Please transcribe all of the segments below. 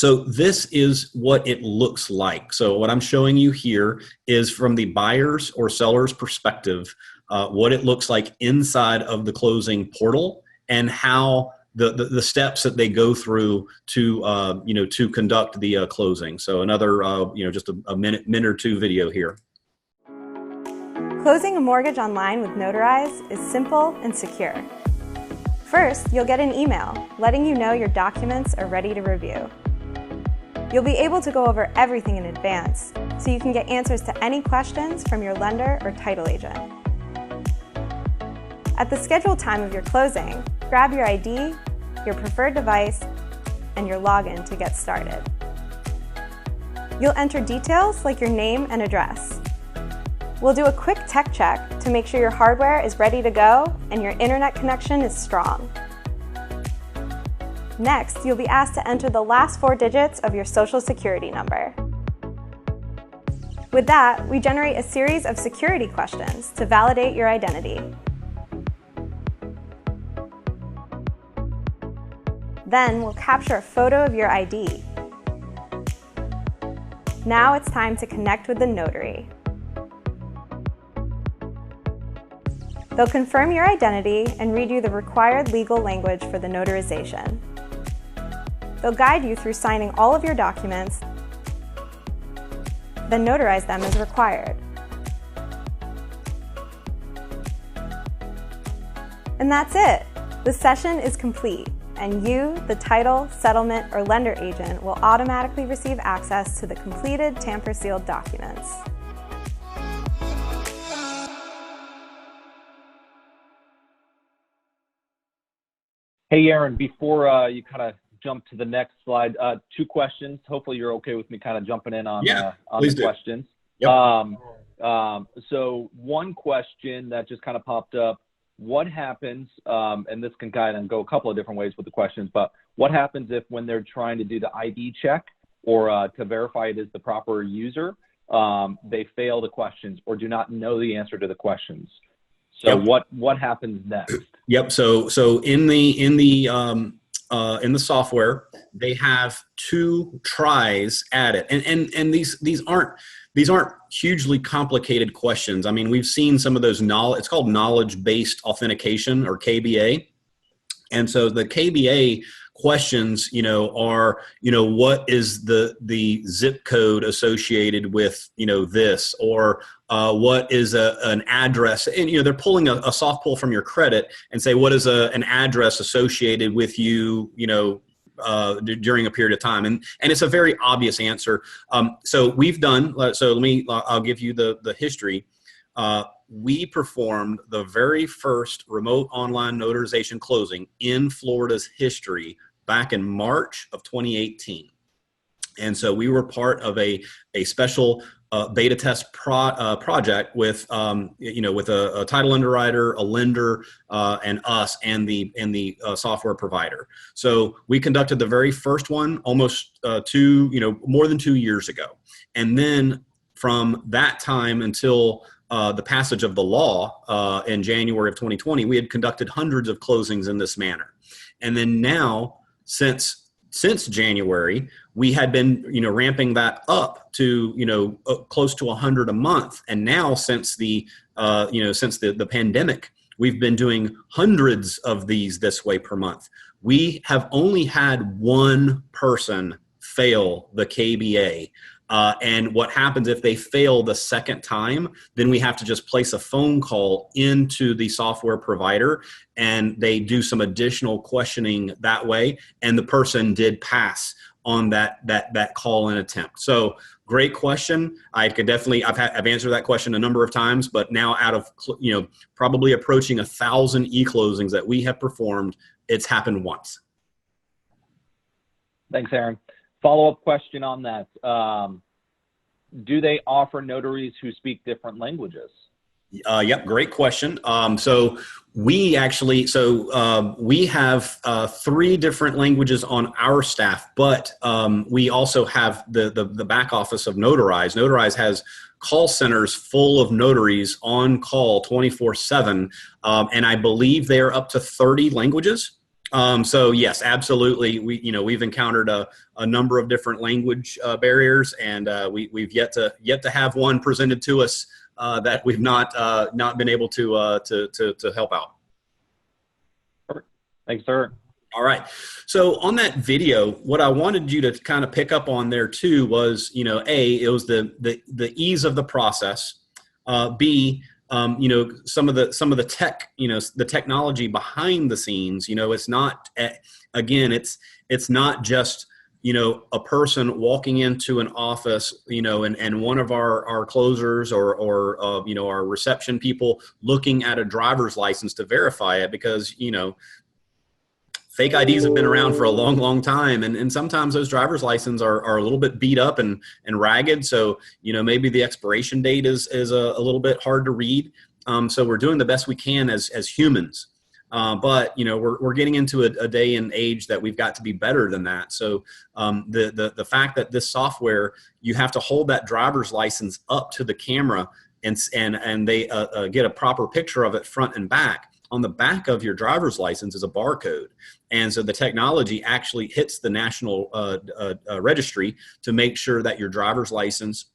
So this is what it looks like. So what I'm showing you here is from the buyer's or seller's perspective, what it looks like inside of the closing portal and how the steps that they go through to to conduct the closing. So another just a minute or two video here. Closing a mortgage online with Notarize is simple and secure. First, you'll get an email letting you know your documents are ready to review. You'll be able to go over everything in advance, so you can get answers to any questions from your lender or title agent. At the scheduled time of your closing, grab your ID, your preferred device, and your login to get started. You'll enter details like your name and address. We'll do a quick tech check to make sure your hardware is ready to go and your internet connection is strong. Next, you'll be asked to enter the last 4 digits of your Social Security number. With that, we generate a series of security questions to validate your identity. Then we'll capture a photo of your ID. Now it's time to connect with the notary. They'll confirm your identity and read you the required legal language for the notarization. They'll guide you through signing all of your documents, then notarize them as required. And that's it! The session is complete, and you, the title, settlement, or lender agent, will automatically receive access to the completed tamper-sealed documents. Hey, Aaron, before you kind of jump to the next slide, 2 questions. Hopefully you're okay with me kind of jumping in on the questions. Yep. So one question that just kind of popped up, what happens, and this can kind of go a couple of different ways with the questions, but what happens if when they're trying to do the ID check or to verify it is the proper user, they fail the questions or do not know the answer to the questions? So yep. What happens next? Yep. So in the software, they have 2 tries at it, and these aren't hugely complicated questions. I mean, we've seen some of those it's called knowledge-based authentication, or KBA, and so the KBA questions, are, what is the zip code associated with, this, or what is an address, and they're pulling a soft pull from your credit and say, what is an address associated with you, during a period of time, and it's a very obvious answer. So we've done. So I'll give you the history. We performed the very first remote online notarization closing in Florida's history back in March of 2018. And so we were part of a special beta test project with with a title underwriter, a lender, and us, and the software provider. So we conducted the very first one almost more than 2 years ago, and then from that time until the passage of the law in January of 2020, we had conducted hundreds of closings in this manner. And then now, since January, we had been ramping that up to close to 100 a month. And now, since the pandemic, we've been doing hundreds of these this way per month. We have only had 1 person fail the KBA. And what happens if they fail the second time, then we have to just place a phone call into the software provider, and they do some additional questioning that way. And the person did pass on that call and attempt. So great question. I've answered that question a number of times, but now out of, probably approaching 1,000 e-closings that we have performed, it's happened once. Thanks, Aaron. Follow-up question on that. Do they offer notaries who speak different languages? Yep, great question. So we have 3 different languages on our staff, but we also have the back office of Notarize. Notarize has call centers full of notaries on call 24/7, and I believe they are up to 30 languages. So yes, absolutely. We've encountered a number of different language barriers, and we've yet to have one presented to us that we've not been able to help out. Perfect. Thanks, sir. All right. So on that video, what I wanted you to kind of pick up on there too was, it was the ease of the process. B, some of the tech, the technology behind the scenes. It's not, again, it's not just, a person walking into an office, and one of our closers or our reception people looking at a driver's license to verify it, because, fake IDs have been around for a long, long time. And sometimes those driver's licenses are a little bit beat up and ragged. So, maybe the expiration date is a little bit hard to read. So we're doing the best we can as humans. But, we're getting into a day and age that we've got to be better than that. So the fact that this software, you have to hold that driver's license up to the camera and they get a proper picture of it front and back. On the back of your driver's license is a barcode. And so the technology actually hits the national registry to make sure that your driver's license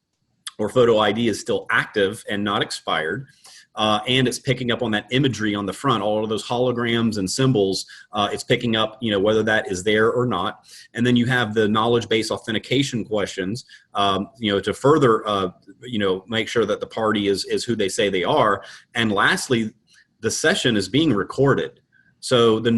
or photo ID is still active and not expired. And it's picking up on that imagery on the front, all of those holograms and symbols. It's picking up, whether that is there or not. And then you have the knowledge-based authentication questions, to further, make sure that the party is who they say they are. And lastly, the session is being recorded. So the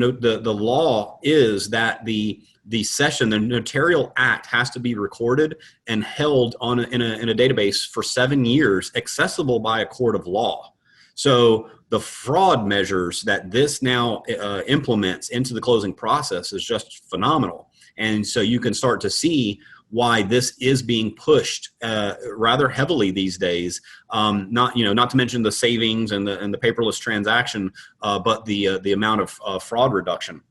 law is that the session, the notarial act, has to be recorded and held in a database for 7 years, accessible by a court of law. So the fraud measures that this now implements into the closing process is just phenomenal. And so you can start to see why this is being pushed rather heavily these days. Not to mention the savings and the paperless transaction, but the amount of fraud reduction.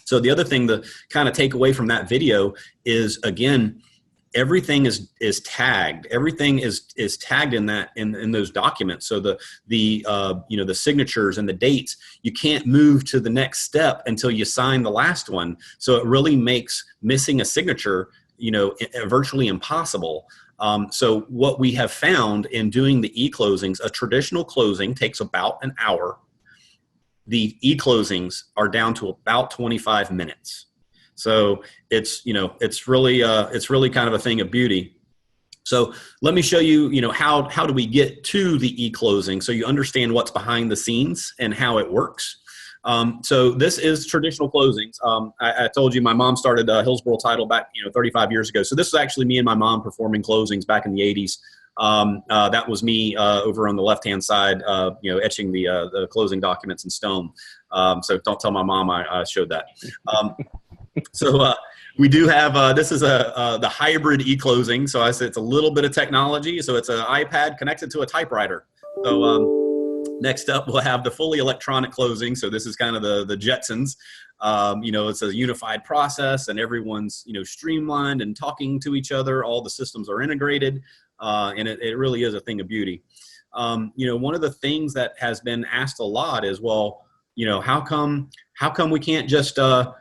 So the other thing to kind of take away from that video is, again, everything is tagged. Everything is tagged in those documents. So the signatures and the dates, you can't move to the next step until you sign the last one. So it really makes missing a signature virtually impossible. So what we have found in doing the eClosings, a traditional closing takes about an hour. The eClosings are down to about 25 minutes. So it's really kind of a thing of beauty. So let me show you, how do we get to the eClosing so you understand what's behind the scenes and how it works. So this is traditional closings. I told you my mom started Hillsborough Title back 35 years ago. So this is actually me and my mom performing closings back in the 80s. That was me over on the left-hand side, etching the closing documents in stone. So don't tell my mom I showed that. So we do have, this is the hybrid eClosing. So I said it's a little bit of technology. So it's an iPad connected to a typewriter. So next up, we'll have the fully electronic closing. So this is kind of the Jetsons. It's a unified process and everyone's, streamlined and talking to each other. All the systems are integrated, and it really is a thing of beauty. One of the things that has been asked a lot is, well, how come we can't just, how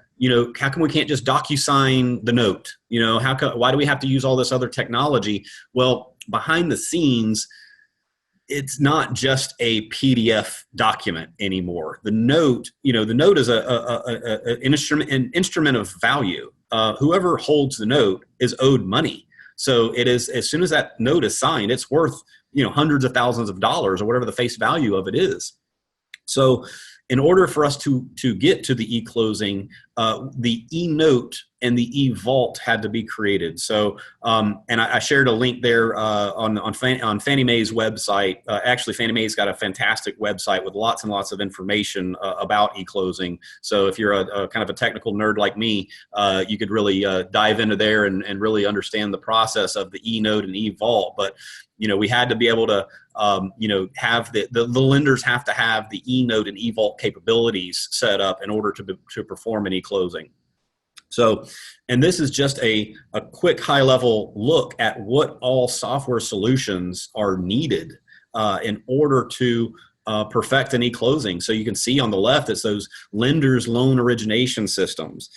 come we can't just DocuSign the note? Why do we have to use all this other technology? Well, behind the scenes, it's not just a PDF document anymore. The note, is an instrument of value. Whoever holds the note is owed money. So it is, as soon as that note is signed, it's worth, hundreds of thousands of dollars or whatever the face value of it is. So in order for us to get to the eClosing, the eNote and the eVault had to be created. So, and I shared a link there on Fannie Mae's website. Actually, Fannie Mae's got a fantastic website with lots and lots of information about eClosing. So if you're a kind of a technical nerd like me, you could really dive into there and really understand the process of the eNote and eVault. But we had to be able to, have the lenders have to have the eNote and eVault capabilities set up in order to perform an eClosing. So, and this is just a quick high-level look at what all software solutions are needed in order to perfect an eClosing. So you can see on the left, it's those lenders loan origination systems,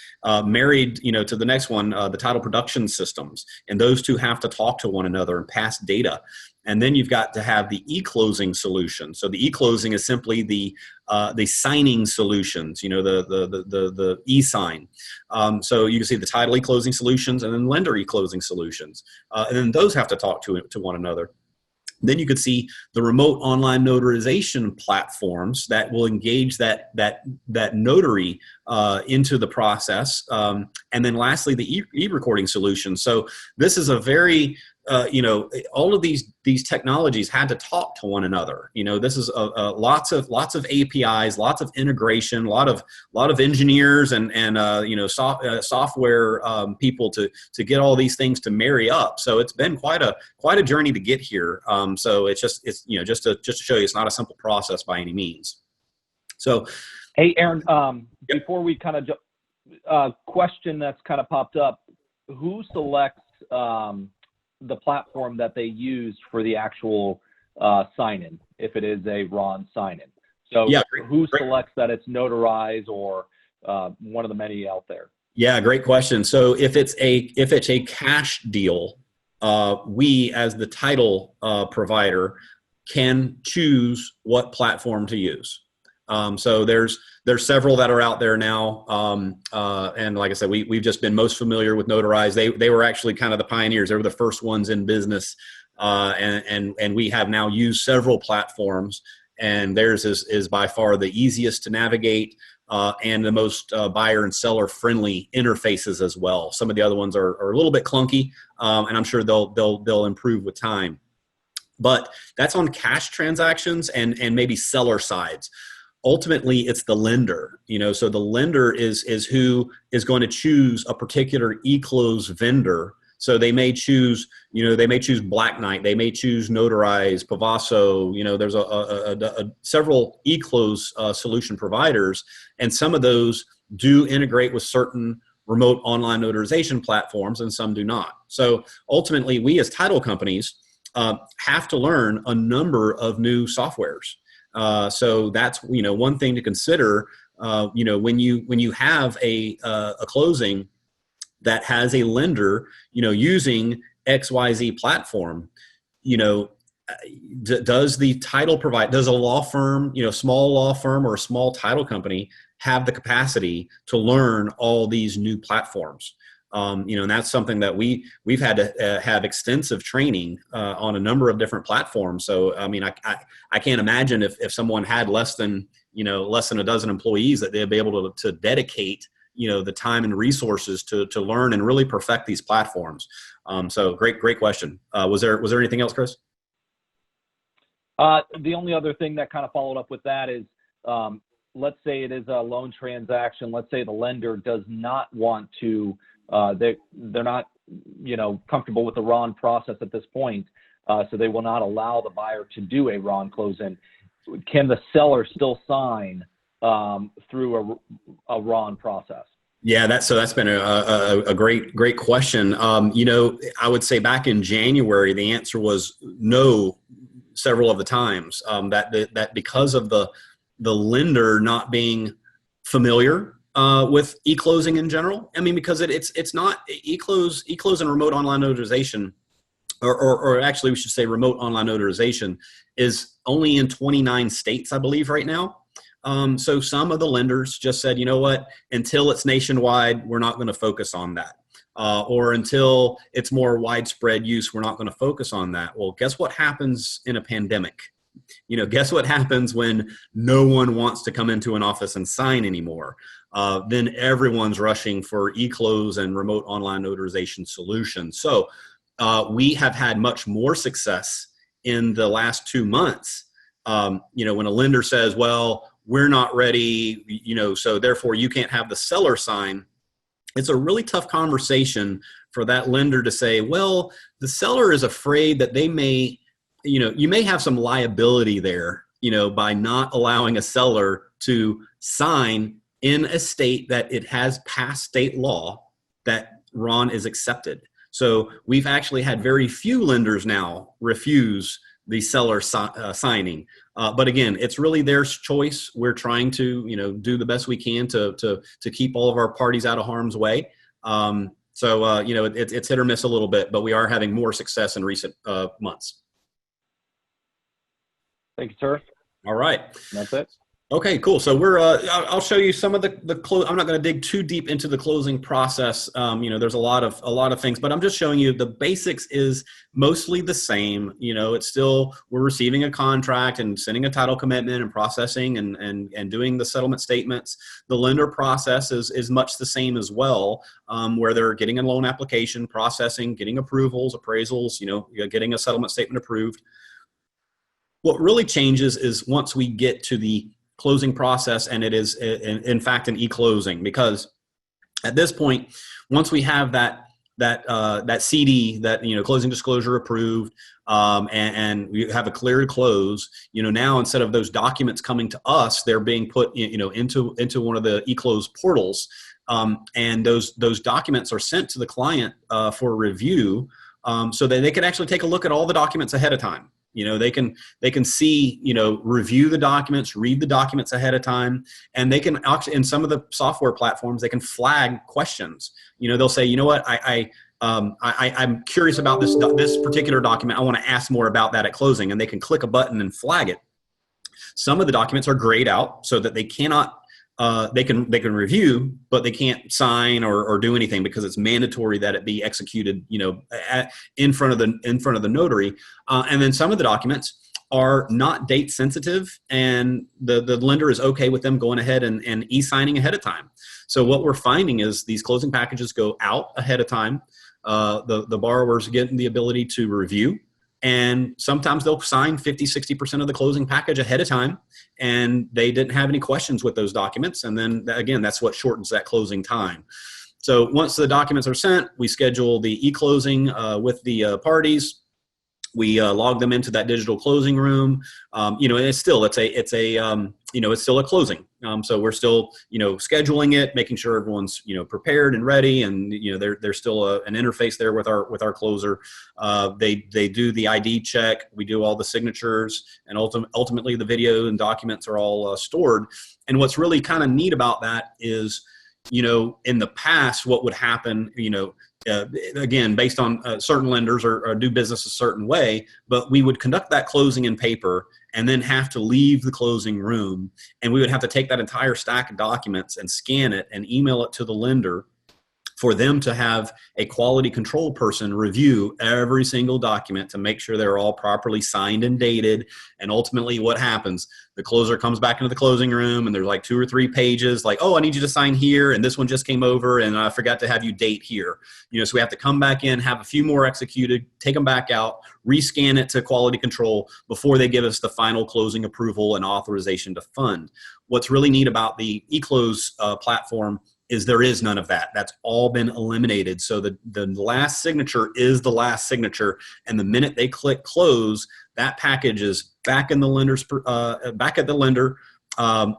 married, to the next one, the title production systems. And those two have to talk to one another and pass data. And then you've got to have the eClosing solution. So the eClosing is simply the signing solutions, the e-sign. So you can see the title eClosing solutions and then lender eClosing solutions. And then those have to talk to one another. Then you could see the remote online notarization platforms that will engage that notary into the process. And then lastly, the e-recording solution. So this is a very all of these technologies had to talk to one another. This is lots of APIs, lots of integration, a lot of engineers and software people to get all these things to marry up. So it's been quite a journey to get here. So it's just to show you, it's not a simple process by any means. So, hey, Aaron, before we kind of question that's kind of popped up, who selects the platform that they use for the actual sign-in, if it is a Ron sign-in? So yeah, who selects that it's notarized or one of the many out there? Yeah, great question. So if it's a cash deal, we as the title provider can choose what platform to use. So there's several that are out there now, and like I said, we've just been most familiar with Notarize. They were actually kind of the pioneers. They were the first ones in business, and we have now used several platforms, and theirs is by far the easiest to navigate and the most buyer and seller friendly interfaces as well. Some of the other ones are a little bit clunky, and I'm sure they'll improve with time. But that's on cash transactions and maybe seller sides. Ultimately, it's the lender, so the lender is who is going to choose a particular eClose vendor. So they may choose, Black Knight, they may choose Notarize, Pavaso, there's several eClose solution providers, and some of those do integrate with certain remote online notarization platforms and some do not. So ultimately, we as title companies have to learn a number of new softwares. So that's one thing to consider. When you have a closing that has a lender using XYZ platform, does the title provide? Does a law firm, small law firm or a small title company have the capacity to learn all these new platforms? And that's something that we've had to have extensive training on a number of different platforms. So, I mean, I can't imagine if someone had less than a dozen employees that they'd be able to dedicate, the time and resources to learn and really perfect these platforms. So great question. Was there anything else, Chris? The only other thing that kind of followed up with that is, let's say it is a loan transaction. Let's say the lender does not want to, they're not, comfortable with the RON process at this point. So they will not allow the buyer to do a RON close-in. Can the seller still sign through a RON process? Yeah, that's been a great question. I would say back in January, the answer was no several of the times, that because of the lender not being familiar with eClosing in general. I mean, because it's not eClose and remote online notarization, or actually we should say remote online notarization is only in 29 states, I believe, right now. So some of the lenders just said, you know what, until it's nationwide, we're not going to focus on that. Or until it's more widespread use, we're not going to focus on that. Well, guess what happens in a pandemic? Guess what happens when no one wants to come into an office and sign anymore? Then everyone's rushing for eClose and remote online notarization solutions. So we have had much more success in the last 2 months. When a lender says, well, we're not ready, so therefore you can't have the seller sign. It's a really tough conversation for that lender to say, well, the seller is afraid that they may, you may have some liability there, by not allowing a seller to sign in a state that it has passed state law that RON is accepted. So we've actually had very few lenders now refuse the seller signing. But again, it's really their choice. We're trying to, do the best we can to keep all of our parties out of harm's way. It's hit or miss a little bit, but we are having more success in recent months. Thank you, sir. All right. That's it. Okay, cool. So I'll show you some of the close. I'm not going to dig too deep into the closing process. There's a lot of things, but I'm just showing you the basics is mostly the same. It's still, we're receiving a contract and sending a title commitment and processing and doing the settlement statements. The lender process is much the same as well, where they're getting a loan application, processing, getting approvals, appraisals, getting a settlement statement approved. What really changes is once we get to the closing process, and it is in fact an e-closing, because at this point, once we have that CD, that closing disclosure approved, and we have a cleared close, now instead of those documents coming to us, they're being put into one of the eClose portals, and those documents are sent to the client for review, so that they can actually take a look at all the documents ahead of time. They can see, review the documents, read the documents ahead of time, and they can actually, in some of the software platforms, they can flag questions. They'll say, you know what, I'm curious about this particular document. I want to ask more about that at closing, and they can click a button and flag it. Some of the documents are grayed out so that they cannot. They can review, but they can't sign or do anything because it's mandatory that it be executed, in front of the notary. And then some of the documents are not date sensitive, and the lender is okay with them going ahead and e-signing ahead of time. So what we're finding is these closing packages go out ahead of time. The borrowers get the ability to review. And sometimes they'll sign 50-60% of the closing package ahead of time, and they didn't have any questions with those documents. And then again, that's what shortens that closing time. So once the documents are sent, we schedule the e-closing with the parties. We log them into that digital closing room. It's still a closing. So we're still, scheduling it, making sure everyone's, prepared and ready. And, there's still an interface there with our closer. They do the ID check. We do all the signatures, and ultimately the video and documents are all stored. And what's really kind of neat about that is, in the past, what would happen, again, based on certain lenders or do business a certain way, but we would conduct that closing in paper and then have to leave the closing room, and we would have to take that entire stack of documents and scan it and email it to the lender for them to have a quality control person review every single document to make sure they're all properly signed and dated. And ultimately what happens, the closer comes back into the closing room and there's like 2 or 3 pages like, oh, I need you to sign here, and this one just came over and I forgot to have you date here. So we have to come back in, have a few more executed, take them back out, rescan it to quality control before they give us the final closing approval and authorization to fund. What's really neat about the eClose platform is there is none of that. That's all been eliminated. So the last signature is the last signature, and the minute they click close, that package is back in the lender's back at the lender. A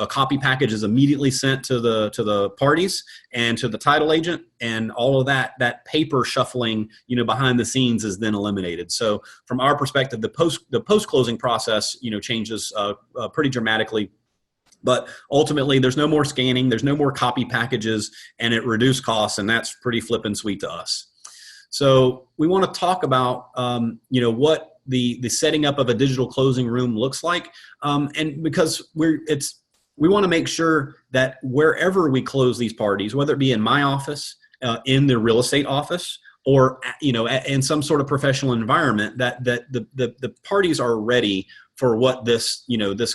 copy package is immediately sent to the parties and to the title agent, and all of that paper shuffling behind the scenes is then eliminated. So from our perspective, the post closing process changes pretty dramatically. But ultimately, there's no more scanning, there's no more copy packages, and it reduced costs, and that's pretty flippin' sweet to us. So we want to talk about, what the setting up of a digital closing room looks like, and because we want to make sure that wherever we close these parties, whether it be in my office, in the real estate office, or in some sort of professional environment, that the parties are ready for what this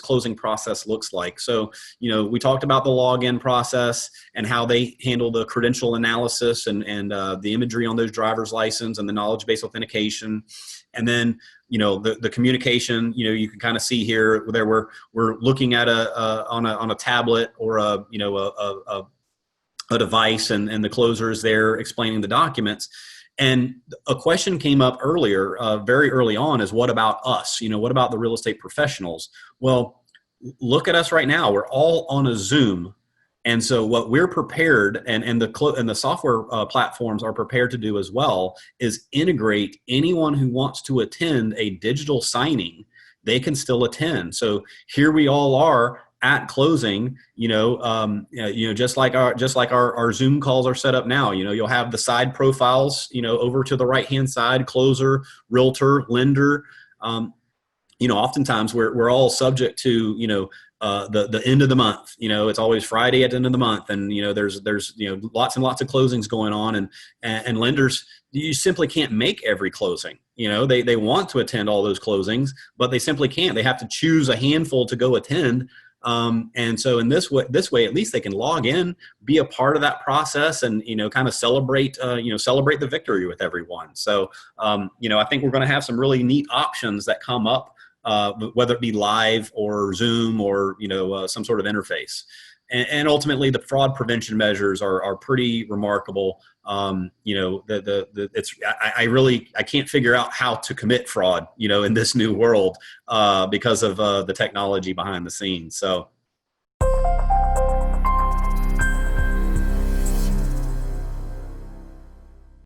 closing process looks like. So, we talked about the login process and how they handle the credential analysis and the imagery on those driver's license and the knowledge-based authentication. And then, the communication, you can kind of see here there we're looking at on a tablet or a device, and the closer is there explaining the documents. And a question came up earlier, very early on, is what about us? What about the real estate professionals? Well, look at us right now. We're all on a Zoom. And so what we're prepared, and the software platforms are prepared to do as well, is integrate anyone who wants to attend a digital signing they can still attend. So here we all are at closing, just like our Zoom calls are set up now. You'll have the side profiles, over to the right-hand side: closer, realtor, lender. Oftentimes we're all subject to, the end of the month. It's always Friday at the end of the month, and there's lots and lots of closings going on, and lenders, you simply can't make every closing. They want to attend all those closings, but they simply can't. They have to choose a handful to go attend. And so in this way, at least they can log in, be a part of that process, and kind of celebrate the victory with everyone. So I think we're going to have some really neat options that come up, whether it be live or Zoom or some sort of interface. And ultimately, the fraud prevention measures are pretty remarkable. I can't figure out how to commit fraud, in this new world, because of the technology behind the scenes. So